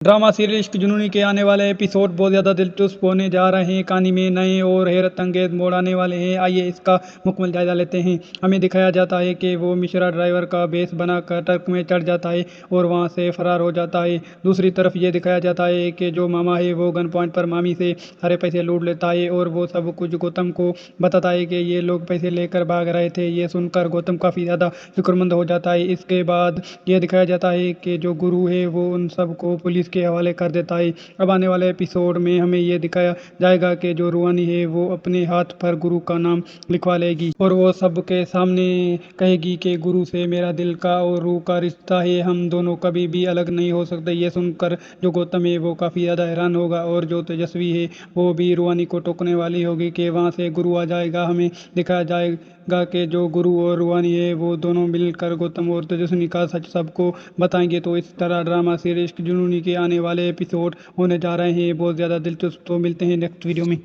Drama serial इश्क जुनूनी के आने वाले एपिसोड बहुत ज़्यादा दिलचस्प होने जा रहे हैं। कहानी में नए और हैरत अंगेज मोड़ आने वाले हैं। आइए इसका मुकम्मल जायजा लेते हैं। हमें दिखाया जाता है कि वो मिश्रा ड्राइवर का बेस बनाकर ट्रक में चढ़ जाता है और वहां से फरार हो जाता है। दूसरी तरफ ये दिखाया जाता है कि जो मामा है वो गन पॉइंट पर मामी से सारे पैसे लूट लेता है और वो सब कुछ गौतम को बताता है कि ये लोग पैसे लेकर भाग रहे थे। ये सुनकर गौतम काफ़ी ज़्यादा फिक्रमंद हो जाता है। इसके बाद ये दिखाया जाता है कि जो गुरु है वो उन सबको पुलिस के हवाले कर देता है। अब आने वाले एपिसोड में हमें ये दिखाया जाएगा कि जो रूहानी है वो अपने हाथ पर गुरु का नाम लिखवा लेगी और वो सबके सामने कहेगी कि गुरु से मेरा दिल का और रूह का रिश्ता है, हम दोनों कभी भी अलग नहीं हो सकते। ये सुनकर जो गौतम है वो काफ़ी ज़्यादा हैरान होगा और जो तेजस्वी है वो भी रूहानी को टोकने वाली होगी कि वहाँ से गुरु आ जाएगा। हमें दिखाया जाएगा कि जो गुरु और रूहानी है वो दोनों मिलकर गौतम और तेजस्विनी का सच सबको बताएंगे। तो इस तरह ड्रामा सीरीज जुनूनी के आने वाले एपिसोड होने जा रहे हैं बहुत ज़्यादा दिलचस्प। तो मिलते हैं नेक्स्ट वीडियो में।